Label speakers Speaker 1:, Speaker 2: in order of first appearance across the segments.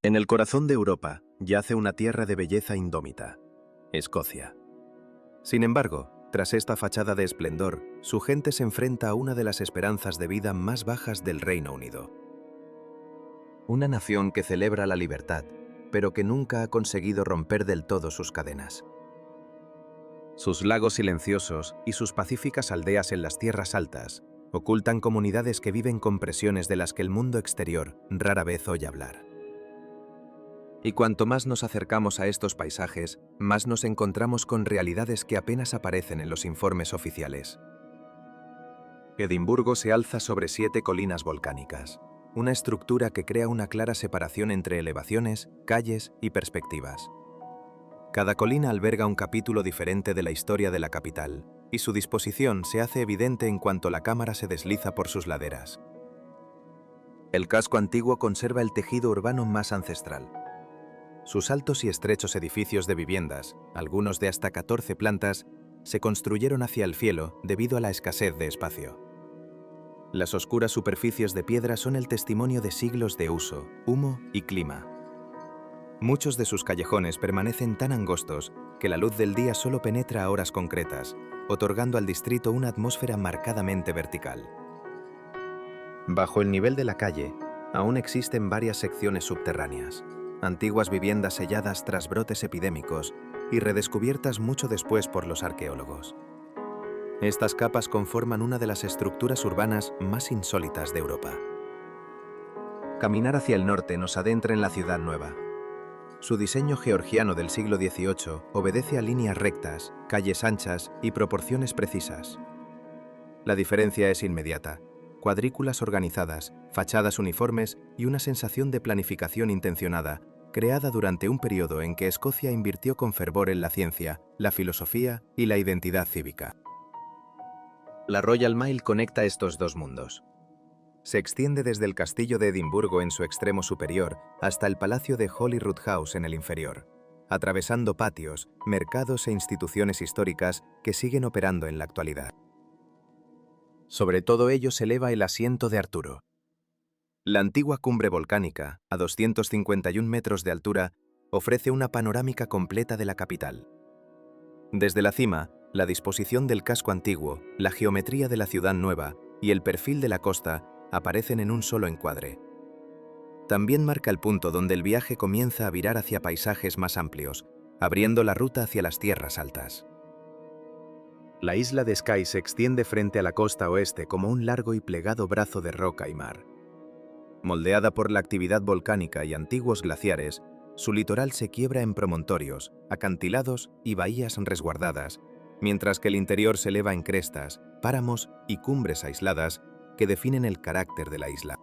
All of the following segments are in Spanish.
Speaker 1: En el corazón de Europa yace una tierra de belleza indómita, Escocia. Sin embargo, tras esta fachada de esplendor, su gente se enfrenta a una de las esperanzas de vida más bajas del Reino Unido. Una nación que celebra la libertad, pero que nunca ha conseguido romper del todo sus cadenas. Sus lagos silenciosos y sus pacíficas aldeas en las tierras altas ocultan comunidades que viven con presiones de las que el mundo exterior rara vez oye hablar. Y cuanto más nos acercamos a estos paisajes, más nos encontramos con realidades que apenas aparecen en los informes oficiales. Edimburgo se alza sobre 7 colinas volcánicas, una estructura que crea una clara separación entre elevaciones, calles y perspectivas. Cada colina alberga un capítulo diferente de la historia de la capital, y su disposición se hace evidente en cuanto la cámara se desliza por sus laderas. El casco antiguo conserva el tejido urbano más ancestral. Sus altos y estrechos edificios de viviendas, algunos de hasta 14 plantas, se construyeron hacia el cielo debido a la escasez de espacio. Las oscuras superficies de piedra son el testimonio de siglos de uso, humo y clima. Muchos de sus callejones permanecen tan angostos que la luz del día solo penetra a horas concretas, otorgando al distrito una atmósfera marcadamente vertical. Bajo el nivel de la calle, aún existen varias secciones subterráneas, antiguas viviendas selladas tras brotes epidémicos y redescubiertas mucho después por los arqueólogos. Estas capas conforman una de las estructuras urbanas más insólitas de Europa. Caminar hacia el norte nos adentra en la ciudad nueva. Su diseño georgiano del siglo XVIII obedece a líneas rectas, calles anchas y proporciones precisas. La diferencia es inmediata: cuadrículas organizadas, fachadas uniformes y una sensación de planificación intencionada, creada durante un periodo en que Escocia invirtió con fervor en la ciencia, la filosofía y la identidad cívica. La Royal Mile conecta estos dos mundos. Se extiende desde el castillo de Edimburgo en su extremo superior hasta el palacio de Holyrood House en el inferior, atravesando patios, mercados e instituciones históricas que siguen operando en la actualidad. Sobre todo ello se eleva el asiento de Arturo. La antigua cumbre volcánica, a 251 metros de altura, ofrece una panorámica completa de la capital. Desde la cima, la disposición del casco antiguo, la geometría de la ciudad nueva y el perfil de la costa aparecen en un solo encuadre. También marca el punto donde el viaje comienza a virar hacia paisajes más amplios, abriendo la ruta hacia las tierras altas. La isla de Skye se extiende frente a la costa oeste como un largo y plegado brazo de roca y mar. Moldeada por la actividad volcánica y antiguos glaciares, su litoral se quiebra en promontorios, acantilados y bahías resguardadas, mientras que el interior se eleva en crestas, páramos y cumbres aisladas que definen el carácter de la isla.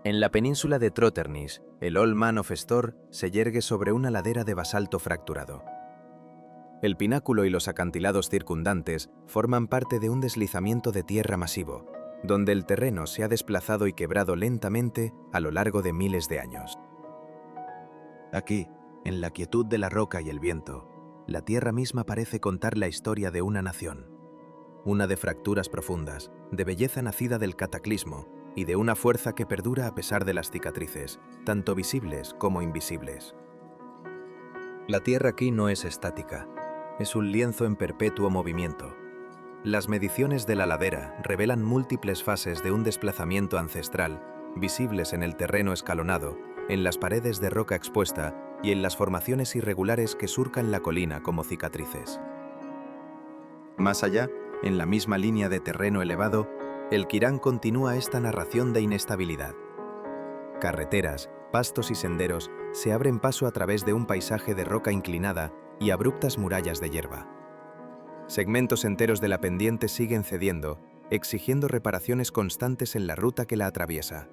Speaker 1: En la península de Trotternis, el Old Man of Storr se yergue sobre una ladera de basalto fracturado. El pináculo y los acantilados circundantes forman parte de un deslizamiento de tierra masivo, donde el terreno se ha desplazado y quebrado lentamente a lo largo de miles de años. Aquí, en la quietud de la roca y el viento, la tierra misma parece contar la historia de una nación. Una de fracturas profundas, de belleza nacida del cataclismo y de una fuerza que perdura a pesar de las cicatrices, tanto visibles como invisibles. La tierra aquí no es estática, es un lienzo en perpetuo movimiento. Las mediciones de la ladera revelan múltiples fases de un desplazamiento ancestral, visibles en el terreno escalonado, en las paredes de roca expuesta y en las formaciones irregulares que surcan la colina como cicatrices. Más allá, en la misma línea de terreno elevado, el Quirán continúa esta narración de inestabilidad. Carreteras, pastos y senderos se abren paso a través de un paisaje de roca inclinada y abruptas murallas de hierba. Segmentos enteros de la pendiente siguen cediendo, exigiendo reparaciones constantes en la ruta que la atraviesa.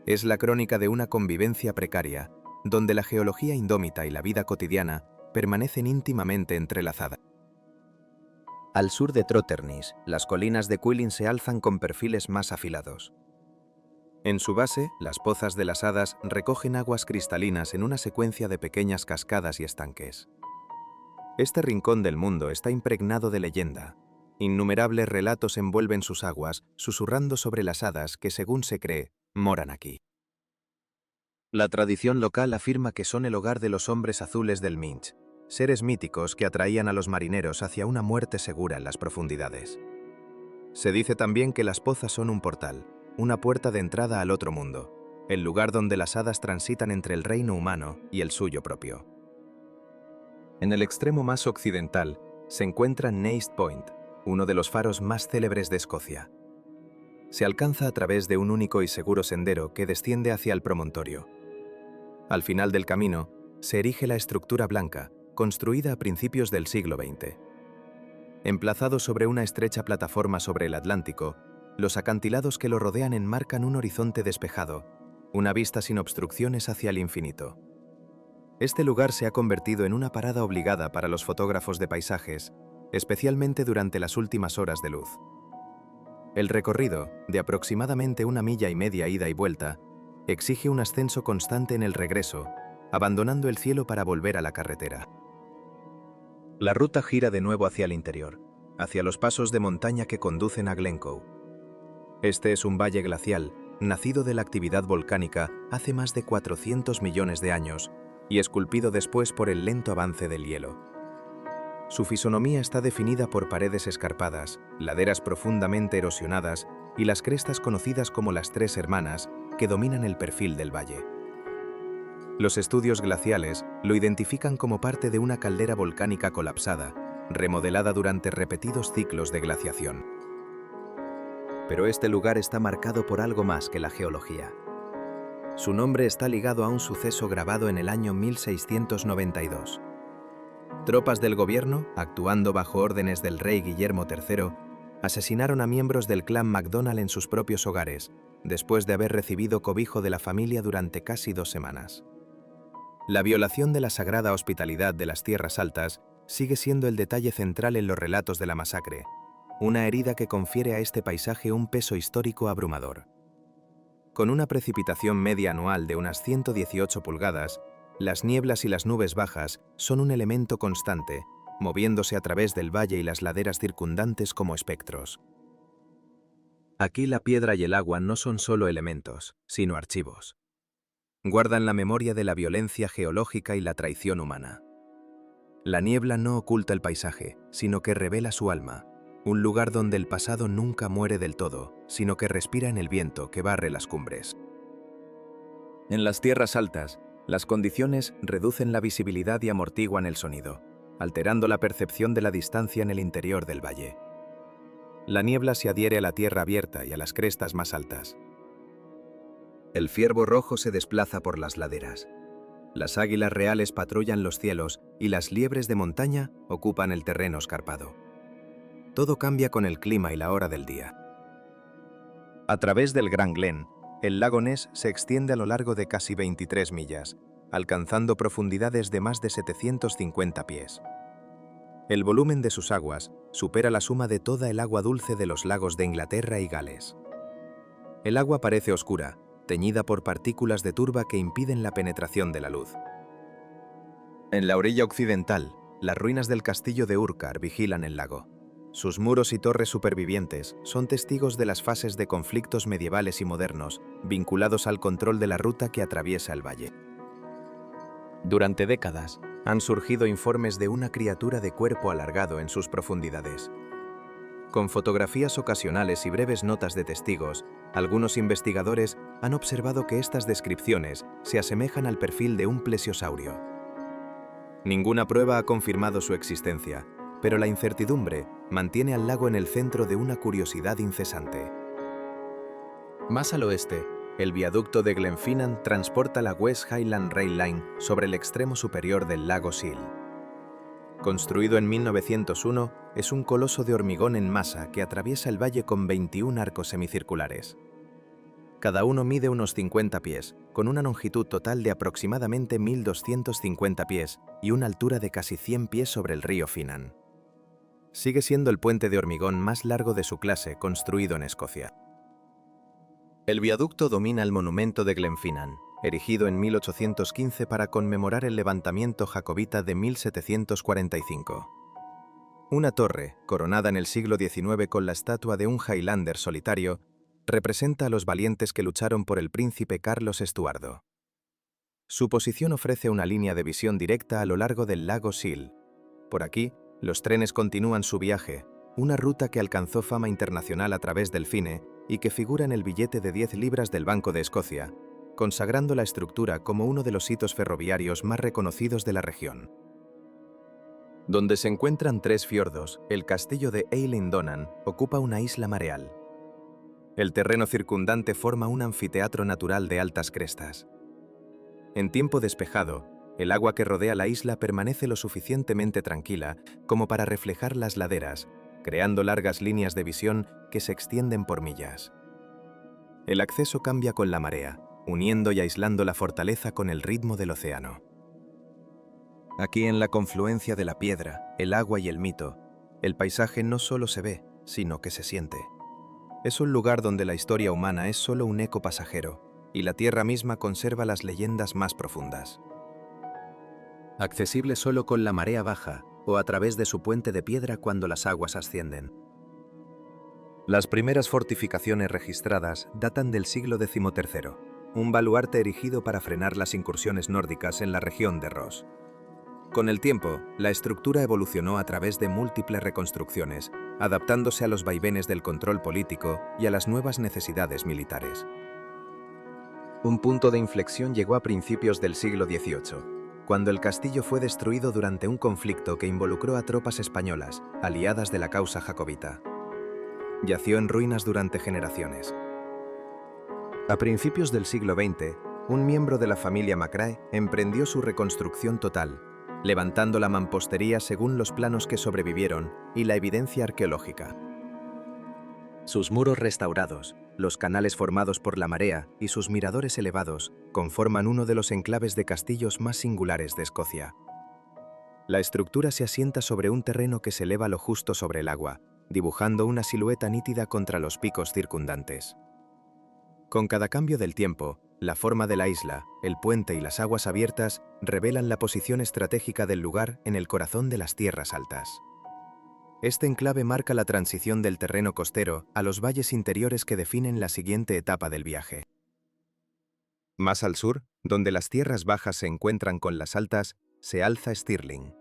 Speaker 1: Es la crónica de una convivencia precaria, donde la geología indómita y la vida cotidiana permanecen íntimamente entrelazadas. Al sur de Trotternis, las colinas de Quilin se alzan con perfiles más afilados. En su base, las pozas de las hadas recogen aguas cristalinas en una secuencia de pequeñas cascadas y estanques. Este rincón del mundo está impregnado de leyenda. Innumerables relatos envuelven sus aguas, susurrando sobre las hadas que, según se cree, moran aquí. La tradición local afirma que son el hogar de los hombres azules del Minch, seres míticos que atraían a los marineros hacia una muerte segura en las profundidades. Se dice también que las pozas son un portal, una puerta de entrada al otro mundo, el lugar donde las hadas transitan entre el reino humano y el suyo propio. En el extremo más occidental se encuentra Nest Point, uno de los faros más célebres de Escocia. Se alcanza a través de un único y seguro sendero que desciende hacia el promontorio. Al final del camino, se erige la estructura blanca, construida a principios del siglo XX. Emplazado sobre una estrecha plataforma sobre el Atlántico, los acantilados que lo rodean enmarcan un horizonte despejado, una vista sin obstrucciones hacia el infinito. Este lugar se ha convertido en una parada obligada para los fotógrafos de paisajes, especialmente durante las últimas horas de luz. El recorrido, de aproximadamente 1,5 millas ida y vuelta, exige un ascenso constante en el regreso, abandonando el cielo para volver a la carretera. La ruta gira de nuevo hacia el interior, hacia los pasos de montaña que conducen a Glencoe. Este es un valle glacial, nacido de la actividad volcánica hace más de 400 millones de años y esculpido después por el lento avance del hielo. Su fisonomía está definida por paredes escarpadas, laderas profundamente erosionadas y las crestas conocidas como las Tres Hermanas, que dominan el perfil del valle. Los estudios glaciales lo identifican como parte de una caldera volcánica colapsada, remodelada durante repetidos ciclos de glaciación. Pero este lugar está marcado por algo más que la geología. Su nombre está ligado a un suceso grabado en el año 1692. Tropas del gobierno, actuando bajo órdenes del rey Guillermo III, asesinaron a miembros del clan MacDonald en sus propios hogares, después de haber recibido cobijo de la familia durante casi 2 semanas. La violación de la sagrada hospitalidad de las Tierras Altas sigue siendo el detalle central en los relatos de la masacre, una herida que confiere a este paisaje un peso histórico abrumador. Con una precipitación media anual de unas 118 pulgadas, las nieblas y las nubes bajas son un elemento constante, moviéndose a través del valle y las laderas circundantes como espectros. Aquí la piedra y el agua no son solo elementos, sino archivos. Guardan la memoria de la violencia geológica y la traición humana. La niebla no oculta el paisaje, sino que revela su alma, un lugar donde el pasado nunca muere del todo, sino que respira en el viento que barre las cumbres. En las tierras altas, las condiciones reducen la visibilidad y amortiguan el sonido, alterando la percepción de la distancia en el interior del valle. La niebla se adhiere a la tierra abierta y a las crestas más altas. El ciervo rojo se desplaza por las laderas. Las águilas reales patrullan los cielos y las liebres de montaña ocupan el terreno escarpado. Todo cambia con el clima y la hora del día. A través del Gran Glen, el lago Ness se extiende a lo largo de casi 23 millas, alcanzando profundidades de más de 750 pies. El volumen de sus aguas supera la suma de toda el agua dulce de los lagos de Inglaterra y Gales. El agua parece oscura, teñida por partículas de turba que impiden la penetración de la luz. En la orilla occidental, las ruinas del castillo de Urquhart vigilan el lago. Sus muros y torres supervivientes son testigos de las fases de conflictos medievales y modernos, vinculados al control de la ruta que atraviesa el valle. Durante décadas, han surgido informes de una criatura de cuerpo alargado en sus profundidades. Con fotografías ocasionales y breves notas de testigos, algunos investigadores han observado que estas descripciones se asemejan al perfil de un plesiosaurio. Ninguna prueba ha confirmado su existencia, pero la incertidumbre mantiene al lago en el centro de una curiosidad incesante. Más al oeste, el viaducto de Glenfinnan transporta la West Highland Rail Line sobre el extremo superior del lago Sil. Construido en 1901, es un coloso de hormigón en masa que atraviesa el valle con 21 arcos semicirculares. Cada uno mide unos 50 pies, con una longitud total de aproximadamente 1.250 pies y una altura de casi 100 pies sobre el río Finnan. Sigue siendo el puente de hormigón más largo de su clase construido en Escocia. El viaducto domina el monumento de Glenfinnan, erigido en 1815 para conmemorar el levantamiento jacobita de 1745. Una torre, coronada en el siglo XIX con la estatua de un Highlander solitario, representa a los valientes que lucharon por el príncipe Carlos Estuardo. Su posición ofrece una línea de visión directa a lo largo del lago Sil. Por aquí, los trenes continúan su viaje, una ruta que alcanzó fama internacional a través del Fine y que figura en el billete de 10 libras del Banco de Escocia, consagrando la estructura como uno de los hitos ferroviarios más reconocidos de la región. Donde se encuentran 3 fiordos, el castillo de Eilean Donan ocupa una isla mareal. El terreno circundante forma un anfiteatro natural de altas crestas. En tiempo despejado, el agua que rodea la isla permanece lo suficientemente tranquila como para reflejar las laderas, creando largas líneas de visión que se extienden por millas. El acceso cambia con la marea, uniendo y aislando la fortaleza con el ritmo del océano. Aquí, en la confluencia de la piedra, el agua y el mito, el paisaje no solo se ve, sino que se siente. Es un lugar donde la historia humana es solo un eco pasajero, y la tierra misma conserva las leyendas más profundas. Accesible solo con la marea baja o a través de su puente de piedra cuando las aguas ascienden. Las primeras fortificaciones registradas datan del siglo XIII, un baluarte erigido para frenar las incursiones nórdicas en la región de Ross. Con el tiempo, la estructura evolucionó a través de múltiples reconstrucciones, adaptándose a los vaivenes del control político y a las nuevas necesidades militares. Un punto de inflexión llegó a principios del siglo XVIII, cuando el castillo fue destruido durante un conflicto que involucró a tropas españolas, aliadas de la causa jacobita. Yació en ruinas durante generaciones. A principios del siglo XX, un miembro de la familia Macrae emprendió su reconstrucción total, levantando la mampostería según los planos que sobrevivieron y la evidencia arqueológica. Sus muros restaurados, los canales formados por la marea y sus miradores elevados conforman uno de los enclaves de castillos más singulares de Escocia. La estructura se asienta sobre un terreno que se eleva lo justo sobre el agua, dibujando una silueta nítida contra los picos circundantes. Con cada cambio del tiempo, la forma de la isla, el puente y las aguas abiertas revelan la posición estratégica del lugar en el corazón de las tierras altas. Este enclave marca la transición del terreno costero a los valles interiores que definen la siguiente etapa del viaje. Más al sur, donde las tierras bajas se encuentran con las altas, se alza Stirling.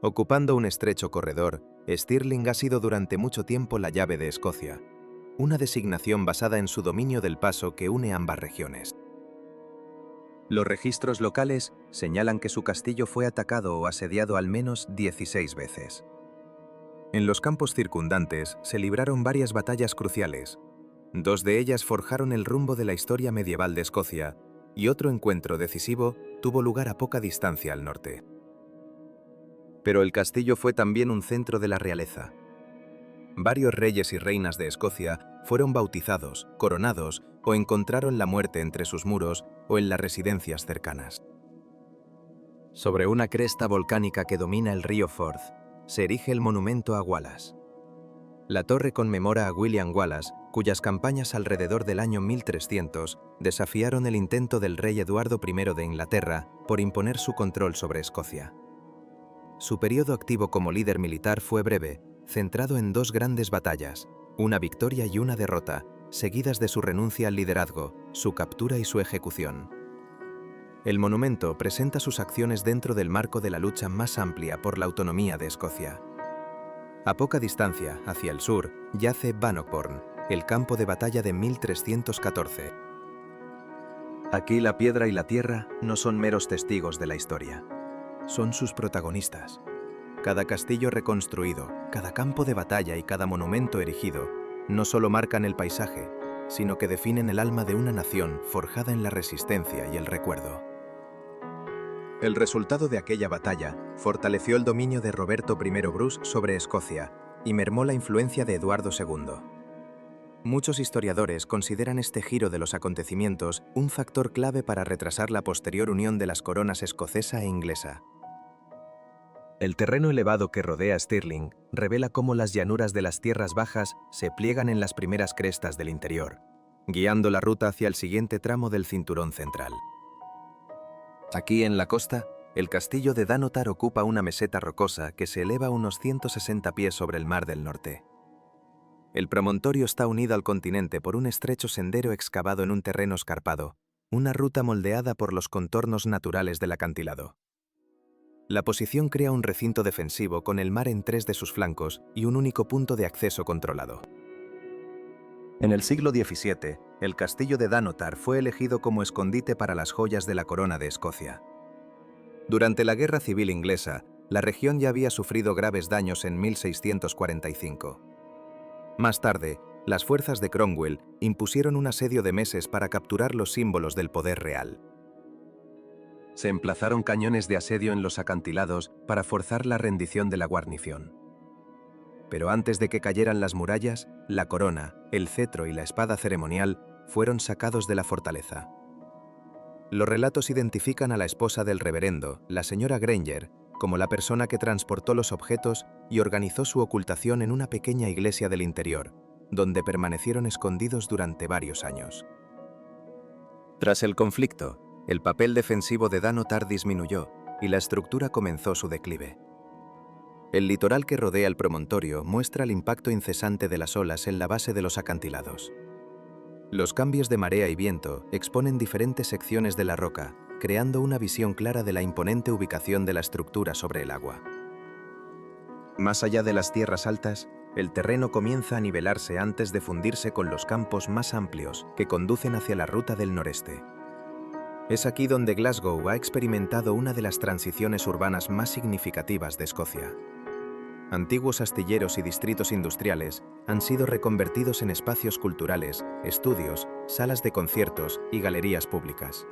Speaker 1: Ocupando un estrecho corredor, Stirling ha sido durante mucho tiempo la llave de Escocia, una designación basada en su dominio del paso que une ambas regiones. Los registros locales señalan que su castillo fue atacado o asediado al menos 16 veces. En los campos circundantes se libraron varias batallas cruciales. 2 de ellas forjaron el rumbo de la historia medieval de Escocia, y otro encuentro decisivo tuvo lugar a poca distancia al norte. Pero el castillo fue también un centro de la realeza. Varios reyes y reinas de Escocia fueron bautizados, coronados o encontraron la muerte entre sus muros o en las residencias cercanas. Sobre una cresta volcánica que domina el río Forth, se erige el monumento a Wallace. La torre conmemora a William Wallace, cuyas campañas alrededor del año 1300 desafiaron el intento del rey Eduardo I de Inglaterra por imponer su control sobre Escocia. Su periodo activo como líder militar fue breve, centrado en 2 grandes batallas, una victoria y una derrota, seguidas de su renuncia al liderazgo, su captura y su ejecución. El monumento presenta sus acciones dentro del marco de la lucha más amplia por la autonomía de Escocia. A poca distancia, hacia el sur, yace Bannockburn, el campo de batalla de 1314. Aquí la piedra y la tierra no son meros testigos de la historia. Son sus protagonistas. Cada castillo reconstruido, cada campo de batalla y cada monumento erigido no solo marcan el paisaje, sino que definen el alma de una nación forjada en la resistencia y el recuerdo. El resultado de aquella batalla fortaleció el dominio de Roberto I Bruce sobre Escocia y mermó la influencia de Eduardo II. Muchos historiadores consideran este giro de los acontecimientos un factor clave para retrasar la posterior unión de las coronas escocesa e inglesa. El terreno elevado que rodea Stirling revela cómo las llanuras de las tierras bajas se pliegan en las primeras crestas del interior, guiando la ruta hacia el siguiente tramo del cinturón central. Aquí en la costa, el castillo de Danotar ocupa una meseta rocosa que se eleva unos 160 pies sobre el mar del norte. El promontorio está unido al continente por un estrecho sendero excavado en un terreno escarpado, una ruta moldeada por los contornos naturales del acantilado. La posición crea un recinto defensivo con el mar en 3 de sus flancos y un único punto de acceso controlado. En el siglo XVII, el castillo de Dunnottar fue elegido como escondite para las joyas de la corona de Escocia. Durante la Guerra Civil Inglesa, la región ya había sufrido graves daños en 1645. Más tarde, las fuerzas de Cromwell impusieron un asedio de meses para capturar los símbolos del poder real. Se emplazaron cañones de asedio en los acantilados para forzar la rendición de la guarnición. Pero antes de que cayeran las murallas, la corona, el cetro y la espada ceremonial fueron sacados de la fortaleza. Los relatos identifican a la esposa del reverendo, la señora Granger, como la persona que transportó los objetos y organizó su ocultación en una pequeña iglesia del interior, donde permanecieron escondidos durante varios años. Tras el conflicto, el papel defensivo de Dunnottar disminuyó y la estructura comenzó su declive. El litoral que rodea el promontorio muestra el impacto incesante de las olas en la base de los acantilados. Los cambios de marea y viento exponen diferentes secciones de la roca, creando una visión clara de la imponente ubicación de la estructura sobre el agua. Más allá de las tierras altas, el terreno comienza a nivelarse antes de fundirse con los campos más amplios que conducen hacia la ruta del noreste. Es aquí donde Glasgow ha experimentado una de las transiciones urbanas más significativas de Escocia. Antiguos astilleros y distritos industriales han sido reconvertidos en espacios culturales, estudios, salas de conciertos y galerías públicas.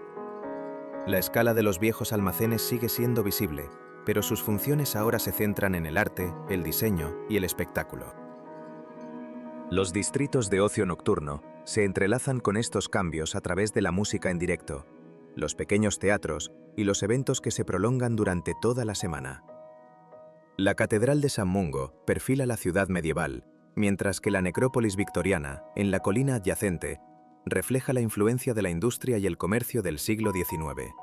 Speaker 1: La escala de los viejos almacenes sigue siendo visible, pero sus funciones ahora se centran en el arte, el diseño y el espectáculo. Los distritos de ocio nocturno se entrelazan con estos cambios a través de la música en directo, los pequeños teatros y los eventos que se prolongan durante toda la semana. La Catedral de San Mungo perfila la ciudad medieval, mientras que la necrópolis victoriana, en la colina adyacente, refleja la influencia de la industria y el comercio del siglo XIX.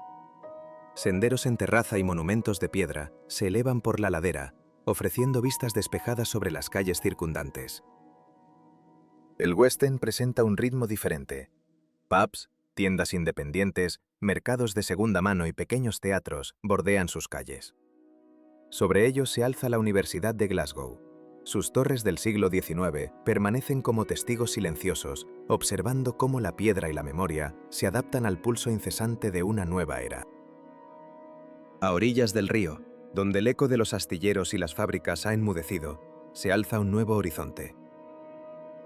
Speaker 1: Senderos en terraza y monumentos de piedra se elevan por la ladera, ofreciendo vistas despejadas sobre las calles circundantes. El West End presenta un ritmo diferente. Pubs, tiendas independientes, mercados de segunda mano y pequeños teatros bordean sus calles. Sobre ellos se alza la Universidad de Glasgow. Sus torres del siglo XIX permanecen como testigos silenciosos, observando cómo la piedra y la memoria se adaptan al pulso incesante de una nueva era. A orillas del río, donde el eco de los astilleros y las fábricas ha enmudecido, se alza un nuevo horizonte.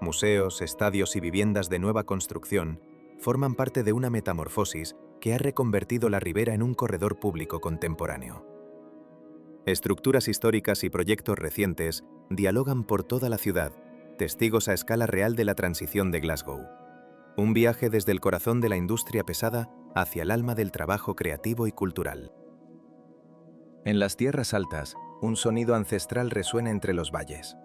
Speaker 1: Museos, estadios y viviendas de nueva construcción forman parte de una metamorfosis que ha reconvertido la ribera en un corredor público contemporáneo. Estructuras históricas y proyectos recientes dialogan por toda la ciudad, testigos a escala real de la transición de Glasgow. Un viaje desde el corazón de la industria pesada hacia el alma del trabajo creativo y cultural. En las tierras altas, un sonido ancestral resuena entre los valles.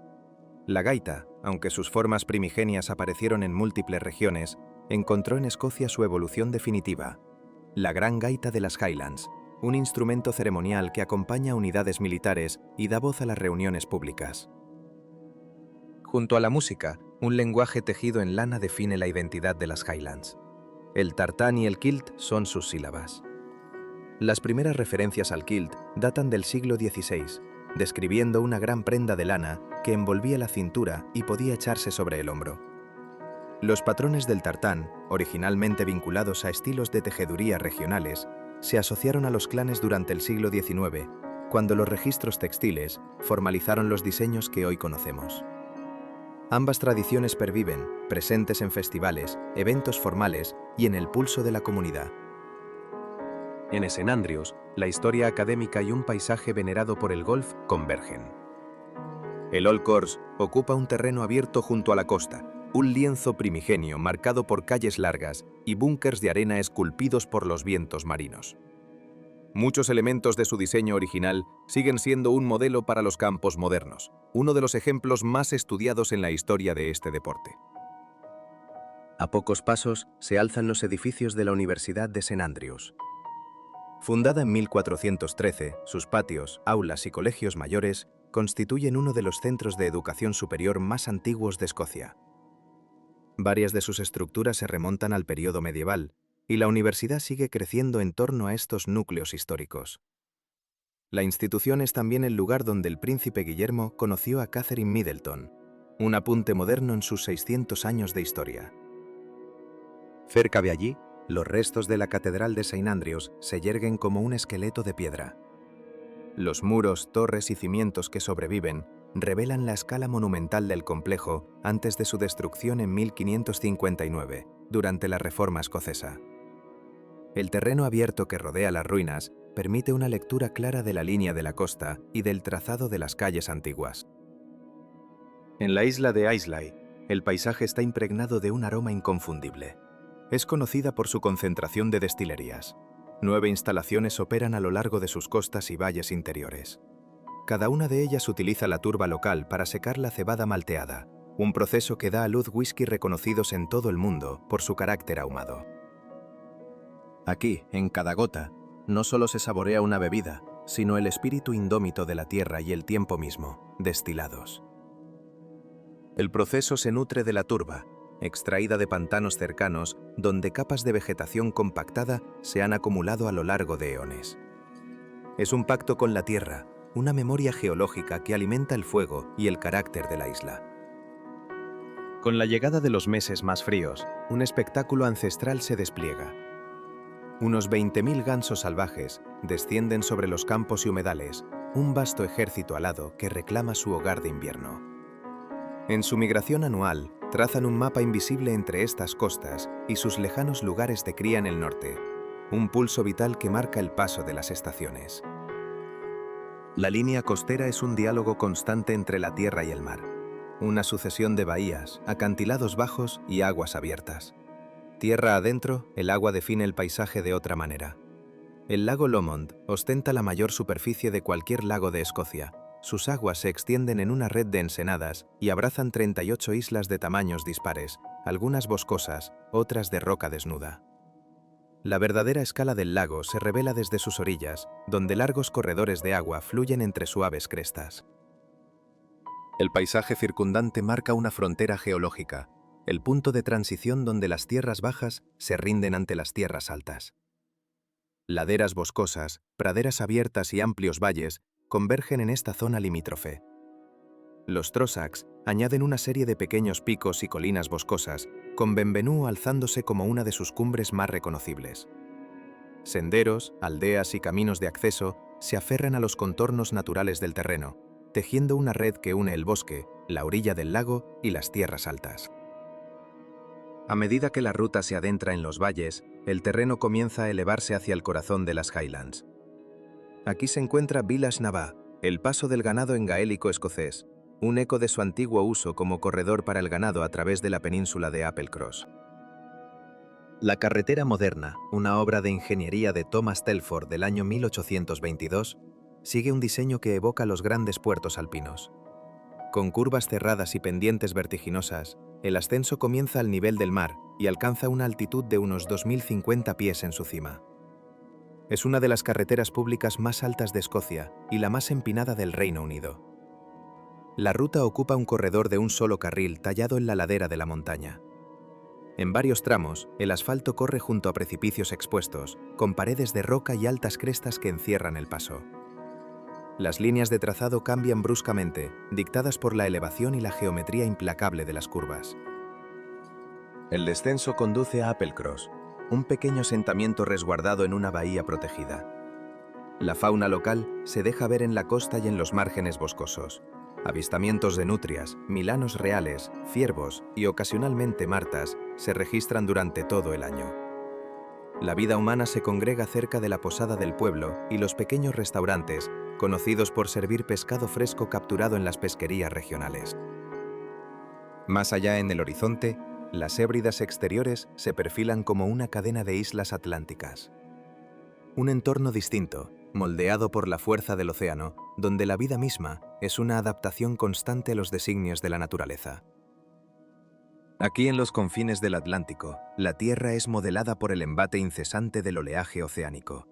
Speaker 1: La gaita, aunque sus formas primigenias aparecieron en múltiples regiones, encontró en Escocia su evolución definitiva, la gran gaita de las Highlands, un instrumento ceremonial que acompaña a unidades militares y da voz a las reuniones públicas. Junto a la música, un lenguaje tejido en lana define la identidad de las Highlands. El tartán y el kilt son sus sílabas. Las primeras referencias al kilt datan del siglo XVI, describiendo una gran prenda de lana que envolvía la cintura y podía echarse sobre el hombro. Los patrones del tartán, originalmente vinculados a estilos de tejeduría regionales, se asociaron a los clanes durante el siglo XIX, cuando los registros textiles formalizaron los diseños que hoy conocemos. Ambas tradiciones perviven, presentes en festivales, eventos formales y en el pulso de la comunidad. En St. Andrews, la historia académica y un paisaje venerado por el golf convergen. El Old Course ocupa un terreno abierto junto a la costa, un lienzo primigenio marcado por calles largas y búnkers de arena esculpidos por los vientos marinos. Muchos elementos de su diseño original siguen siendo un modelo para los campos modernos, uno de los ejemplos más estudiados en la historia de este deporte. A pocos pasos se alzan los edificios de la Universidad de St. Andrews. Fundada en 1413, sus patios, aulas y colegios mayores constituyen uno de los centros de educación superior más antiguos de Escocia. Varias de sus estructuras se remontan al periodo medieval, y la universidad sigue creciendo en torno a estos núcleos históricos. La institución es también el lugar donde el príncipe Guillermo conoció a Catherine Middleton, un apunte moderno en sus 600 años de historia. Cerca de allí, los restos de la Catedral de St. Andrews se yerguen como un esqueleto de piedra. Los muros, torres y cimientos que sobreviven revelan la escala monumental del complejo antes de su destrucción en 1559, durante la Reforma escocesa. El terreno abierto que rodea las ruinas permite una lectura clara de la línea de la costa y del trazado de las calles antiguas. En la isla de Islay, el paisaje está impregnado de un aroma inconfundible. Es conocida por su concentración de destilerías. 9 instalaciones operan a lo largo de sus costas y valles interiores. Cada una de ellas utiliza la turba local para secar la cebada malteada, un proceso que da a luz whisky reconocidos en todo el mundo por su carácter ahumado. Aquí, en cada gota, no solo se saborea una bebida, sino el espíritu indómito de la tierra y el tiempo mismo, destilados. El proceso se nutre de la turba, extraída de pantanos cercanos donde capas de vegetación compactada se han acumulado a lo largo de eones. Es un pacto con la tierra, una memoria geológica que alimenta el fuego y el carácter de la isla. Con la llegada de los meses más fríos, un espectáculo ancestral se despliega. Unos 20.000 gansos salvajes descienden sobre los campos y humedales, un vasto ejército alado que reclama su hogar de invierno. En su migración anual, trazan un mapa invisible entre estas costas y sus lejanos lugares de cría en el norte, un pulso vital que marca el paso de las estaciones. La línea costera es un diálogo constante entre la tierra y el mar, una sucesión de bahías, acantilados bajos y aguas abiertas. Tierra adentro, el agua define el paisaje de otra manera. El lago Lomond ostenta la mayor superficie de cualquier lago de Escocia. Sus aguas se extienden en una red de ensenadas y abrazan 38 islas de tamaños dispares, algunas boscosas, otras de roca desnuda. La verdadera escala del lago se revela desde sus orillas, donde largos corredores de agua fluyen entre suaves crestas. El paisaje circundante marca una frontera geológica, el punto de transición donde las tierras bajas se rinden ante las tierras altas. Laderas boscosas, praderas abiertas y amplios valles convergen en esta zona limítrofe. Los Trossachs añaden una serie de pequeños picos y colinas boscosas, con Benvenue alzándose como una de sus cumbres más reconocibles. Senderos, aldeas y caminos de acceso se aferran a los contornos naturales del terreno, tejiendo una red que une el bosque, la orilla del lago y las tierras altas. A medida que la ruta se adentra en los valles, el terreno comienza a elevarse hacia el corazón de las Highlands. Aquí se encuentra Village Nava, el paso del ganado en gaélico escocés, un eco de su antiguo uso como corredor para el ganado a través de la península de Applecross. La carretera moderna, una obra de ingeniería de Thomas Telford del año 1822, sigue un diseño que evoca los grandes puertos alpinos. Con curvas cerradas y pendientes vertiginosas, el ascenso comienza al nivel del mar y alcanza una altitud de unos 2.050 pies en su cima. Es una de las carreteras públicas más altas de Escocia y la más empinada del Reino Unido. La ruta ocupa un corredor de un solo carril tallado en la ladera de la montaña. En varios tramos, el asfalto corre junto a precipicios expuestos, con paredes de roca y altas crestas que encierran el paso. Las líneas de trazado cambian bruscamente, dictadas por la elevación y la geometría implacable de las curvas. El descenso conduce a Applecross, un pequeño asentamiento resguardado en una bahía protegida. La fauna local se deja ver en la costa y en los márgenes boscosos. Avistamientos de nutrias, milanos reales, ciervos y ocasionalmente martas se registran durante todo el año. La vida humana se congrega cerca de la posada del pueblo y los pequeños restaurantes, conocidos por servir pescado fresco capturado en las pesquerías regionales. Más allá en el horizonte, las Hébridas exteriores se perfilan como una cadena de islas atlánticas. Un entorno distinto, moldeado por la fuerza del océano, donde la vida misma es una adaptación constante a los designios de la naturaleza. Aquí en los confines del Atlántico, la Tierra es modelada por el embate incesante del oleaje oceánico.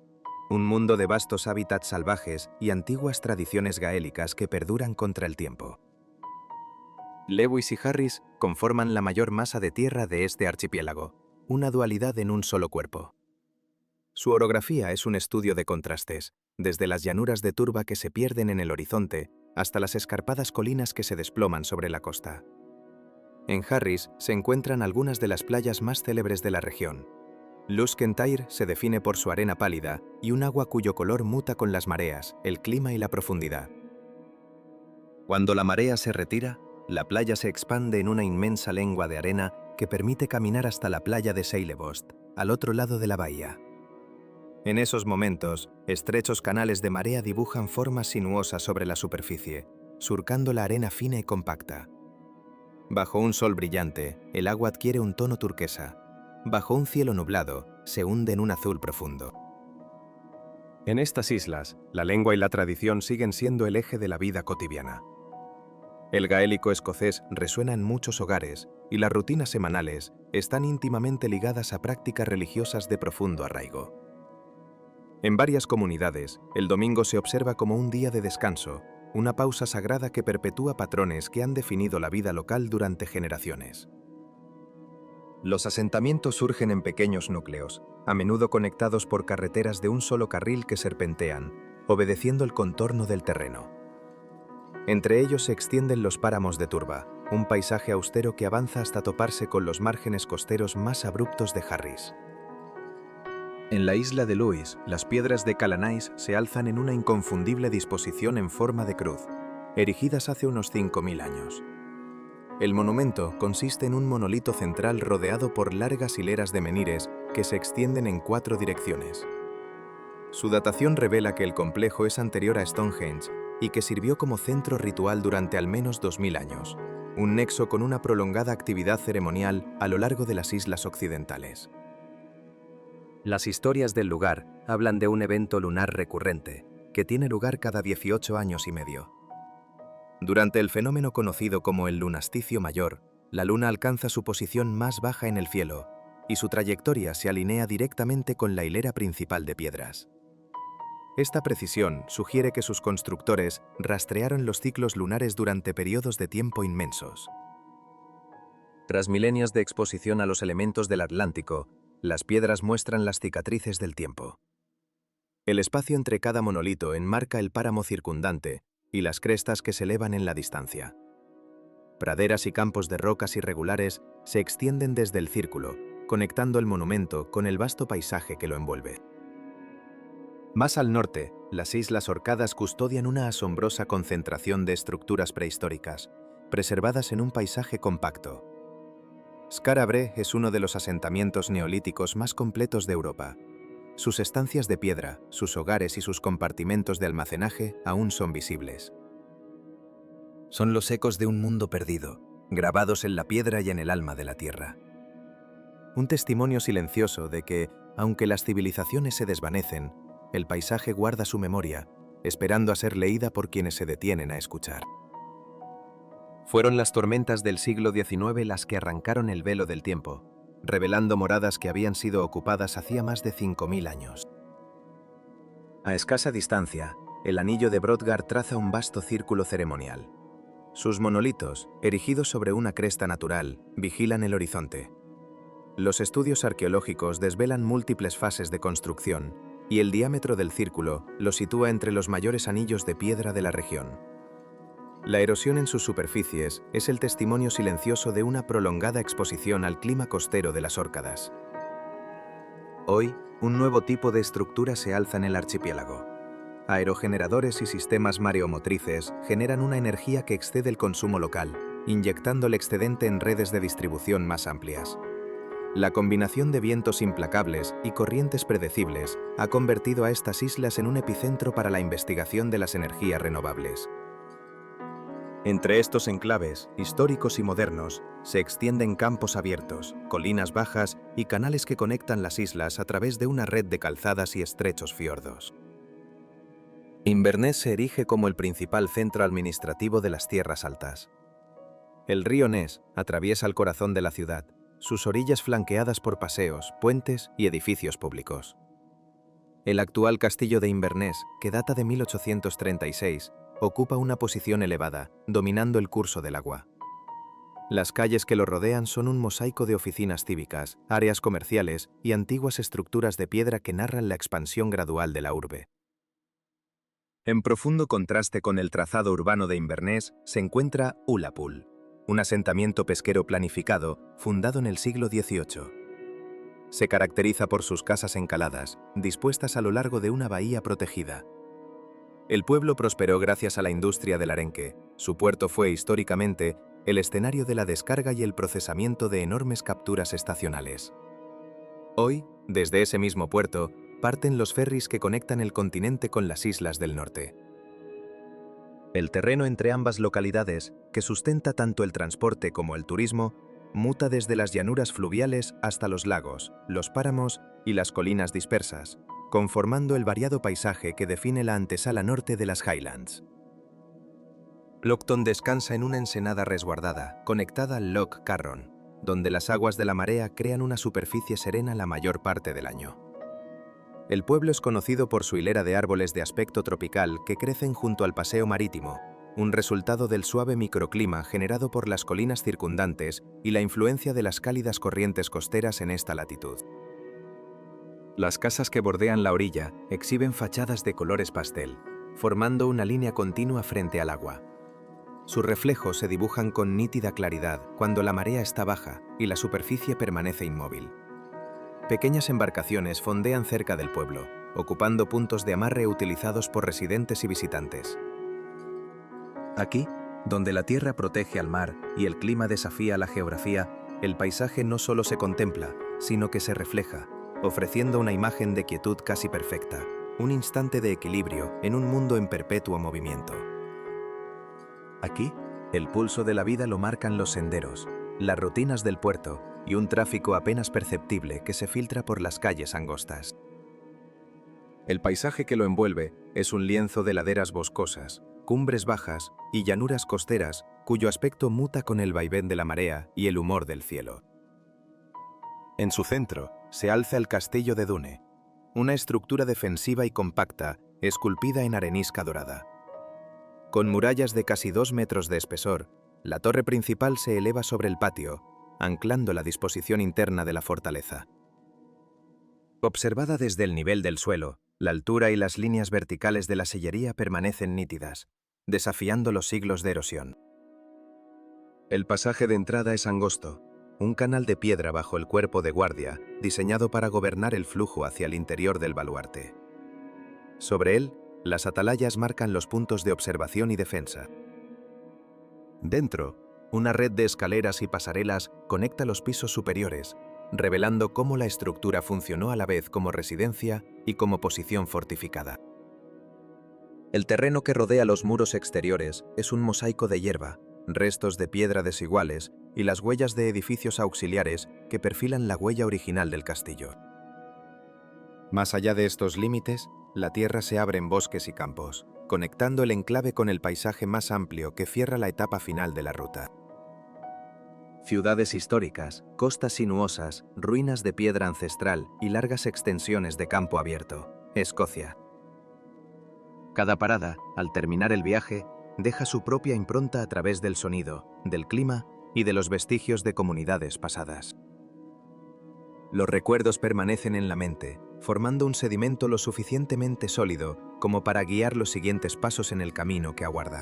Speaker 1: Un mundo de vastos hábitats salvajes y antiguas tradiciones gaélicas que perduran contra el tiempo. Lewis y Harris conforman la mayor masa de tierra de este archipiélago, una dualidad en un solo cuerpo. Su orografía es un estudio de contrastes, desde las llanuras de turba que se pierden en el horizonte hasta las escarpadas colinas que se desploman sobre la costa. En Harris se encuentran algunas de las playas más célebres de la región. Luskentyre se define por su arena pálida y un agua cuyo color muta con las mareas, el clima y la profundidad. Cuando la marea se retira, la playa se expande en una inmensa lengua de arena que permite caminar hasta la playa de Seilebost, al otro lado de la bahía. En esos momentos, estrechos canales de marea dibujan formas sinuosas sobre la superficie, surcando la arena fina y compacta. Bajo un sol brillante, el agua adquiere un tono turquesa. Bajo un cielo nublado, se hunde en un azul profundo. En estas islas, la lengua y la tradición siguen siendo el eje de la vida cotidiana. El gaélico escocés resuena en muchos hogares y las rutinas semanales están íntimamente ligadas a prácticas religiosas de profundo arraigo. En varias comunidades, el domingo se observa como un día de descanso, una pausa sagrada que perpetúa patrones que han definido la vida local durante generaciones. Los asentamientos surgen en pequeños núcleos, a menudo conectados por carreteras de un solo carril que serpentean, obedeciendo el contorno del terreno. Entre ellos se extienden los páramos de turba, un paisaje austero que avanza hasta toparse con los márgenes costeros más abruptos de Harris. En la isla de Lewis, las piedras de Calanais se alzan en una inconfundible disposición en forma de cruz, erigidas hace unos 5000 años. El monumento consiste en un monolito central rodeado por largas hileras de menhires que se extienden en 4 direcciones. Su datación revela que el complejo es anterior a Stonehenge y que sirvió como centro ritual durante al menos 2000 años, un nexo con una prolongada actividad ceremonial a lo largo de las islas occidentales. Las historias del lugar hablan de un evento lunar recurrente, que tiene lugar cada 18 años y medio. Durante el fenómeno conocido como el lunasticio mayor, la luna alcanza su posición más baja en el cielo y su trayectoria se alinea directamente con la hilera principal de piedras. Esta precisión sugiere que sus constructores rastrearon los ciclos lunares durante periodos de tiempo inmensos. Tras milenios de exposición a los elementos del Atlántico, las piedras muestran las cicatrices del tiempo. El espacio entre cada monolito enmarca el páramo circundante y las crestas que se elevan en la distancia. Praderas y campos de rocas irregulares se extienden desde el círculo, conectando el monumento con el vasto paisaje que lo envuelve. Más al norte, las Islas Orcadas custodian una asombrosa concentración de estructuras prehistóricas, preservadas en un paisaje compacto. Skara Brae es uno de los asentamientos neolíticos más completos de Europa. Sus estancias de piedra, sus hogares y sus compartimentos de almacenaje aún son visibles. Son los ecos de un mundo perdido, grabados en la piedra y en el alma de la tierra. Un testimonio silencioso de que, aunque las civilizaciones se desvanecen, el paisaje guarda su memoria, esperando a ser leída por quienes se detienen a escuchar. Fueron las tormentas del siglo XIX las que arrancaron el velo del tiempo, revelando moradas que habían sido ocupadas hacía más de 5000 años. A escasa distancia, el anillo de Brodgar traza un vasto círculo ceremonial. Sus monolitos, erigidos sobre una cresta natural, vigilan el horizonte. Los estudios arqueológicos desvelan múltiples fases de construcción, y el diámetro del círculo lo sitúa entre los mayores anillos de piedra de la región. La erosión en sus superficies es el testimonio silencioso de una prolongada exposición al clima costero de las Órcadas. Hoy, un nuevo tipo de estructura se alza en el archipiélago. Aerogeneradores y sistemas mareomotrices generan una energía que excede el consumo local, inyectando el excedente en redes de distribución más amplias. La combinación de vientos implacables y corrientes predecibles ha convertido a estas islas en un epicentro para la investigación de las energías renovables. Entre estos enclaves, históricos y modernos, se extienden campos abiertos, colinas bajas y canales que conectan las islas a través de una red de calzadas y estrechos fiordos. Inverness se erige como el principal centro administrativo de las tierras altas. El río Ness atraviesa el corazón de la ciudad, sus orillas flanqueadas por paseos, puentes y edificios públicos. El actual castillo de Inverness, que data de 1836, ocupa una posición elevada, dominando el curso del agua. Las calles que lo rodean son un mosaico de oficinas cívicas, áreas comerciales y antiguas estructuras de piedra que narran la expansión gradual de la urbe. En profundo contraste con el trazado urbano de Inverness se encuentra Ullapool, un asentamiento pesquero planificado fundado en el siglo XVIII. Se caracteriza por sus casas encaladas, dispuestas a lo largo de una bahía protegida. El pueblo prosperó gracias a la industria del arenque. Su puerto fue históricamente el escenario de la descarga y el procesamiento de enormes capturas estacionales. Hoy, desde ese mismo puerto, parten los ferries que conectan el continente con las islas del norte. El terreno entre ambas localidades, que sustenta tanto el transporte como el turismo, muta desde las llanuras fluviales hasta los lagos, los páramos y las colinas dispersas, conformando el variado paisaje que define la antesala norte de las Highlands. Lockton descansa en una ensenada resguardada, conectada al Loch Carron, donde las aguas de la marea crean una superficie serena la mayor parte del año. El pueblo es conocido por su hilera de árboles de aspecto tropical que crecen junto al paseo marítimo, un resultado del suave microclima generado por las colinas circundantes y la influencia de las cálidas corrientes costeras en esta latitud. Las casas que bordean la orilla exhiben fachadas de colores pastel, formando una línea continua frente al agua. Sus reflejos se dibujan con nítida claridad cuando la marea está baja y la superficie permanece inmóvil. Pequeñas embarcaciones fondean cerca del pueblo, ocupando puntos de amarre utilizados por residentes y visitantes. Aquí, donde la tierra protege al mar y el clima desafía la geografía, el paisaje no solo se contempla, sino que se refleja, ofreciendo una imagen de quietud casi perfecta, un instante de equilibrio en un mundo en perpetuo movimiento. Aquí, el pulso de la vida lo marcan los senderos, las rutinas del puerto y un tráfico apenas perceptible que se filtra por las calles angostas. El paisaje que lo envuelve es un lienzo de laderas boscosas, cumbres bajas y llanuras costeras cuyo aspecto muta con el vaivén de la marea y el humor del cielo. En su centro se alza el castillo de Dune, una estructura defensiva y compacta esculpida en arenisca dorada. Con murallas de casi 2 metros de espesor, la torre principal se eleva sobre el patio, anclando la disposición interna de la fortaleza. Observada desde el nivel del suelo, la altura y las líneas verticales de la sillería permanecen nítidas, desafiando los siglos de erosión. El pasaje de entrada es angosto, un canal de piedra bajo el cuerpo de guardia, diseñado para gobernar el flujo hacia el interior del baluarte. Sobre él, las atalayas marcan los puntos de observación y defensa. Dentro, una red de escaleras y pasarelas conecta los pisos superiores, revelando cómo la estructura funcionó a la vez como residencia y como posición fortificada. El terreno que rodea los muros exteriores es un mosaico de hierba, restos de piedra desiguales y las huellas de edificios auxiliares que perfilan la huella original del castillo. Más allá de estos límites, la tierra se abre en bosques y campos, conectando el enclave con el paisaje más amplio que cierra la etapa final de la ruta. Ciudades históricas, costas sinuosas, ruinas de piedra ancestral y largas extensiones de campo abierto. Escocia. Cada parada, al terminar el viaje, deja su propia impronta a través del sonido, del clima y de los vestigios de comunidades pasadas. Los recuerdos permanecen en la mente, formando un sedimento lo suficientemente sólido como para guiar los siguientes pasos en el camino que aguarda.